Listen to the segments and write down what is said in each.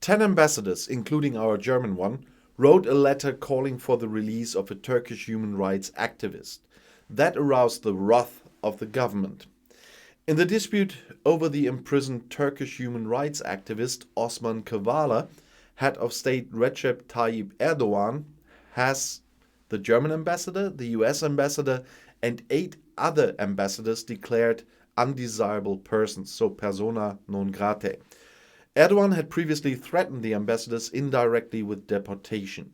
10 ambassadors, including our German one, wrote a letter calling for the release of a Turkish human rights activist. That aroused the wrath of the government. In the dispute over the imprisoned Turkish human rights activist Osman Kavala, head of state Recep Tayyip Erdoğan has the German ambassador, the US ambassador, and 8 other ambassadors declared undesirable persons, so persona non grata. Erdoğan had previously threatened the ambassadors indirectly with deportation.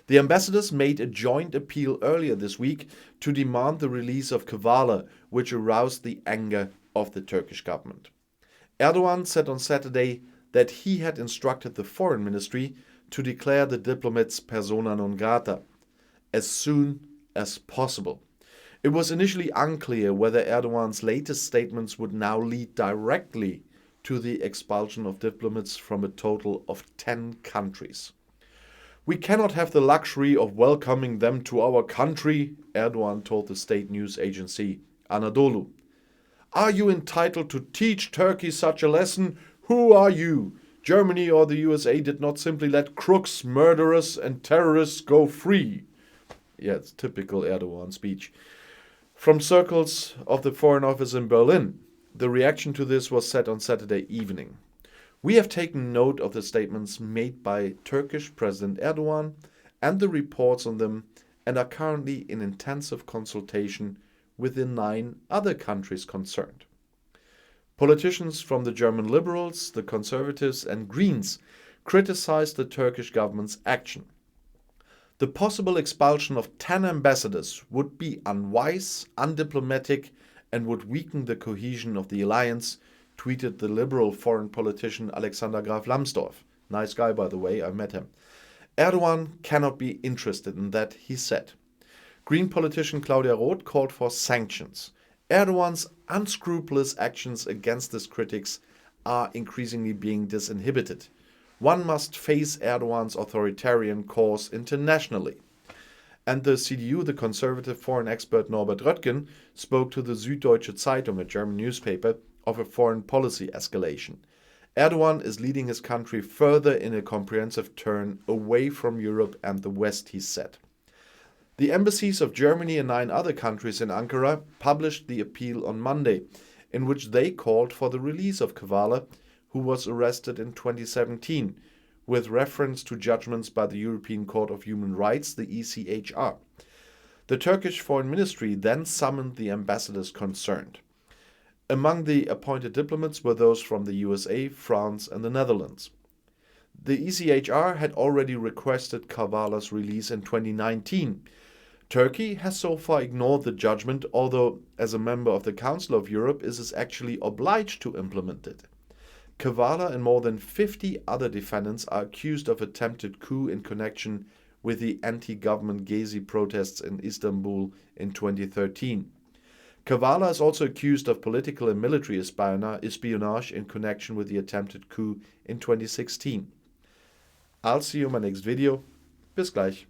The ambassadors made a joint appeal earlier this week to demand the release of Kavala, which aroused the anger of the Turkish government. Erdoğan said on Saturday that he had instructed the foreign ministry to declare the diplomats persona non grata as soon as possible. It was initially unclear whether Erdoğan's latest statements would now lead directly to the expulsion of diplomats from a total of 10 countries. We cannot have the luxury of welcoming them to our country, Erdoğan told the state news agency Anadolu. Are you entitled to teach Turkey such a lesson? Who are you? Germany or the USA did not simply let crooks, murderers and terrorists go free. Yeah, it's typical Erdoğan speech. From circles of the Foreign Office in Berlin, the reaction to this was said on Saturday evening. We have taken note of the statements made by Turkish President Erdoğan and the reports on them and are currently in intensive consultation with the 9 other countries concerned. Politicians from the German Liberals, the Conservatives and Greens criticized the Turkish government's action. The possible expulsion of 10 ambassadors would be unwise, undiplomatic, and would weaken the cohesion of the alliance, tweeted the liberal foreign politician Alexander Graf Lambsdorff. Nice guy, by the way, I met him. Erdoğan cannot be interested in that, he said. Green politician Claudia Roth called for sanctions. Erdoğan's unscrupulous actions against his critics are increasingly being disinhibited. One must face Erdoğan's authoritarian course internationally. And the CDU, the conservative foreign expert Norbert Röttgen, spoke to the Süddeutsche Zeitung, a German newspaper, of a foreign policy escalation. Erdoğan is leading his country further in a comprehensive turn away from Europe and the West, he said. The embassies of Germany and 9 other countries in Ankara published the appeal on Monday, in which they called for the release of Kavala, who was arrested in 2017, with reference to judgments by the European Court of Human Rights, the ECHR. The Turkish Foreign Ministry then summoned the ambassadors concerned. Among the appointed diplomats were those from the USA, France and the Netherlands. The ECHR had already requested Kavala's release in 2019. Turkey has so far ignored the judgment, although as a member of the Council of Europe it is actually obliged to implement it. Kavala and more than 50 other defendants are accused of attempted coup in connection with the anti-government Gezi protests in Istanbul in 2013. Kavala is also accused of political and military espionage in connection with the attempted coup in 2016. I'll see you in my next video. Bis gleich.